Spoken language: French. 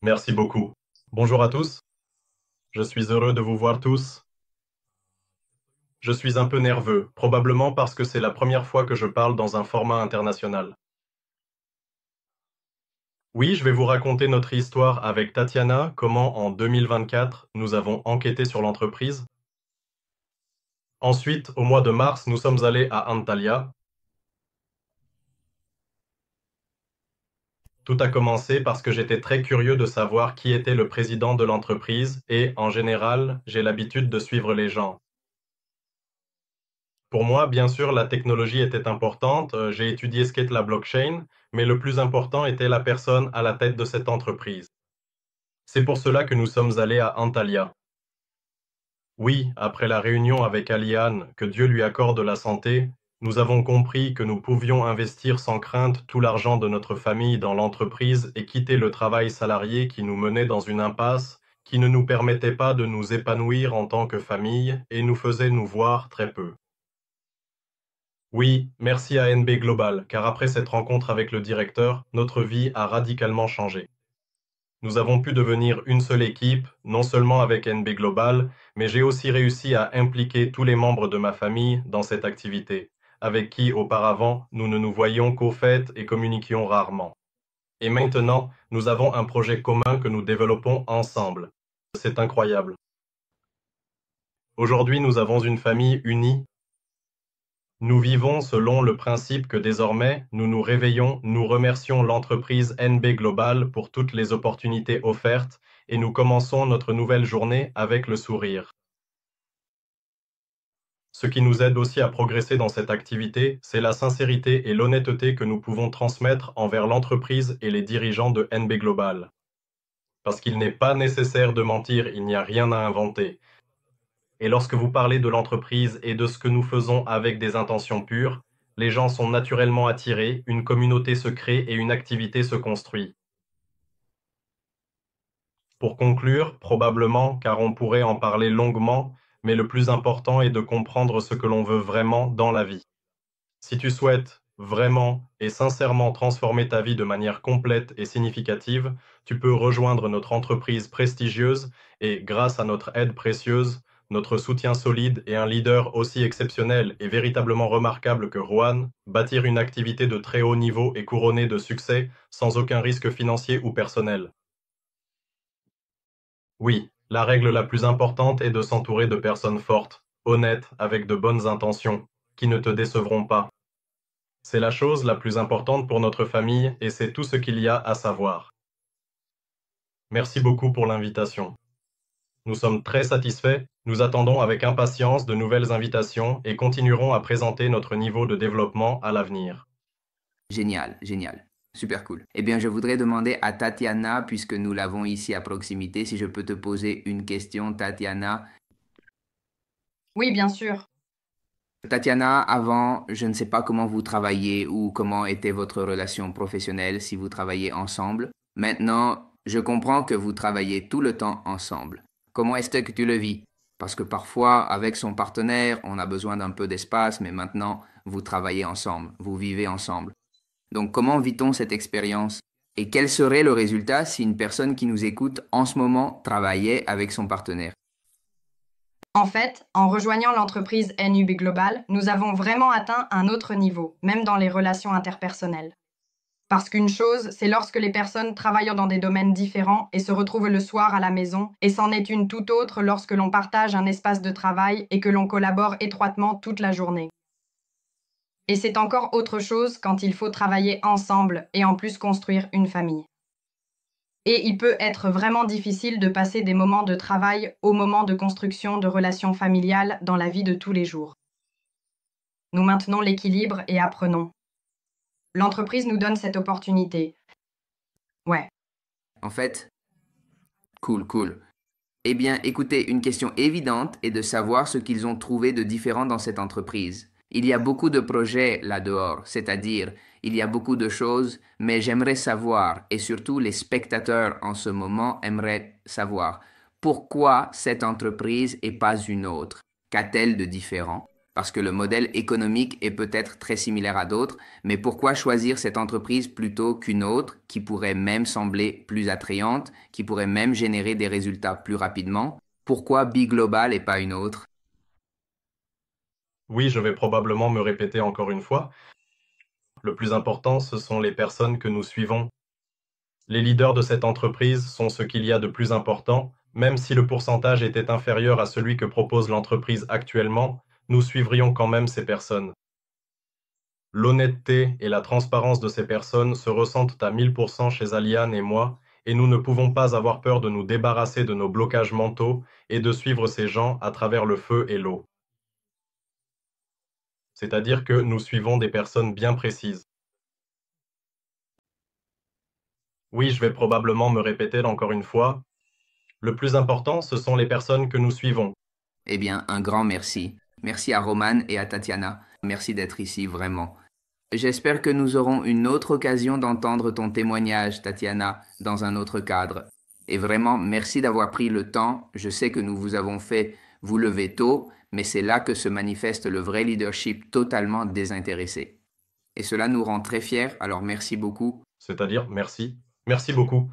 Merci beaucoup. Bonjour à tous. Je suis heureux de vous voir tous. Je suis un peu nerveux, probablement parce que c'est la première fois que je parle dans un format international. Oui, je vais vous raconter notre histoire avec Tatiana, comment en 2024 nous avons enquêté sur l'entreprise. Ensuite, au mois de mars, nous sommes allés à Antalya. Tout a commencé parce que j'étais très curieux de savoir qui était le président de l'entreprise et, en général, j'ai l'habitude de suivre les gens. Pour moi, bien sûr, la technologie était importante. J'ai étudié ce qu'est la blockchain, mais le plus important était la personne à la tête de cette entreprise. C'est pour cela que nous sommes allés à Antalya. Oui, après la réunion avec Aliane, que Dieu lui accorde la santé, nous avons compris que nous pouvions investir sans crainte tout l'argent de notre famille dans l'entreprise et quitter le travail salarié qui nous menait dans une impasse, qui ne nous permettait pas de nous épanouir en tant que famille et nous faisait nous voir très peu. Oui, merci à NB Global, car après cette rencontre avec le directeur, notre vie a radicalement changé. Nous avons pu devenir une seule équipe, non seulement avec NB Global, mais j'ai aussi réussi à impliquer tous les membres de ma famille dans cette activité, avec qui auparavant nous ne nous voyions qu'aux fêtes et communiquions rarement. Et maintenant, nous avons un projet commun que nous développons ensemble. C'est incroyable. Aujourd'hui, nous avons une famille unie. Nous vivons selon le principe que désormais, nous nous réveillons, nous remercions l'entreprise NB Global pour toutes les opportunités offertes et nous commençons notre nouvelle journée avec le sourire. Ce qui nous aide aussi à progresser dans cette activité, c'est la sincérité et l'honnêteté que nous pouvons transmettre envers l'entreprise et les dirigeants de NB Global. Parce qu'il n'est pas nécessaire de mentir, il n'y a rien à inventer. Et lorsque vous parlez de l'entreprise et de ce que nous faisons avec des intentions pures, les gens sont naturellement attirés, une communauté se crée et une activité se construit. Pour conclure, probablement, car on pourrait en parler longuement, mais le plus important est de comprendre ce que l'on veut vraiment dans la vie. Si tu souhaites vraiment et sincèrement transformer ta vie de manière complète et significative, tu peux rejoindre notre entreprise prestigieuse et, grâce à notre aide précieuse, notre soutien solide et un leader aussi exceptionnel et véritablement remarquable que Juan, bâtir une activité de très haut niveau et couronnée de succès sans aucun risque financier ou personnel. Oui, la règle la plus importante est de s'entourer de personnes fortes, honnêtes, avec de bonnes intentions, qui ne te décevront pas. C'est la chose la plus importante pour notre famille et c'est tout ce qu'il y a à savoir. Merci beaucoup pour l'invitation. Nous sommes très satisfaits, nous attendons avec impatience de nouvelles invitations et continuerons à présenter notre niveau de développement à l'avenir. Génial, génial. Super cool. Eh bien, je voudrais demander à Tatiana, puisque nous l'avons ici à proximité, si je peux te poser une question, Tatiana. Oui, bien sûr. Tatiana, avant, je ne sais pas comment vous travaillez ou comment était votre relation professionnelle si vous travaillez ensemble. Maintenant, je comprends que vous travaillez tout le temps ensemble. Comment est-ce que tu le vis? Parce que parfois, avec son partenaire, on a besoin d'un peu d'espace, mais maintenant, vous travaillez ensemble, vous vivez ensemble. Donc, comment vit-on cette expérience? Et quel serait le résultat si une personne qui nous écoute en ce moment travaillait avec son partenaire? En fait, en rejoignant l'entreprise NUB Global, nous avons vraiment atteint un autre niveau, même dans les relations interpersonnelles. Parce qu'une chose, c'est lorsque les personnes travaillant dans des domaines différents et se retrouvent le soir à la maison, et c'en est une toute autre lorsque l'on partage un espace de travail et que l'on collabore étroitement toute la journée. Et c'est encore autre chose quand il faut travailler ensemble et en plus construire une famille. Et il peut être vraiment difficile de passer des moments de travail au moment de construction de relations familiales dans la vie de tous les jours. Nous maintenons l'équilibre et apprenons. L'entreprise nous donne cette opportunité. Ouais. En fait, cool, cool. Eh bien, écoutez, une question évidente est de savoir ce qu'ils ont trouvé de différent dans cette entreprise. Il y a beaucoup de projets là-dehors, c'est-à-dire, il y a beaucoup de choses, mais j'aimerais savoir, et surtout les spectateurs en ce moment aimeraient savoir, pourquoi cette entreprise et pas une autre? Qu'a-t-elle de différent? parce que le modèle économique est peut-être très similaire à d'autres, mais pourquoi choisir cette entreprise plutôt qu'une autre qui pourrait même sembler plus attrayante, qui pourrait même générer des résultats plus rapidement? Pourquoi Big Global et pas une autre? Oui, je vais probablement me répéter encore une fois. Le plus important, ce sont les personnes que nous suivons. Les leaders de cette entreprise sont ce qu'il y a de plus important. Même si le pourcentage était inférieur à celui que propose l'entreprise actuellement, nous suivrions quand même ces personnes. L'honnêteté et la transparence de ces personnes se ressentent à 1000% chez Aliane et moi, et nous ne pouvons pas avoir peur de nous débarrasser de nos blocages mentaux et de suivre ces gens à travers le feu et l'eau. C'est-à-dire que nous suivons des personnes bien précises. Oui, je vais probablement me répéter encore une fois. Le plus important, ce sont les personnes que nous suivons. Eh bien, un grand merci. Merci à Roman et à Tatiana. Merci d'être ici, vraiment. J'espère que nous aurons une autre occasion d'entendre ton témoignage, Tatiana, dans un autre cadre. Et vraiment, merci d'avoir pris le temps. Je sais que nous vous avons fait vous lever tôt, mais c'est là que se manifeste le vrai leadership totalement désintéressé. Et cela nous rend très fiers, alors merci beaucoup. C'est-à-dire merci. Merci beaucoup.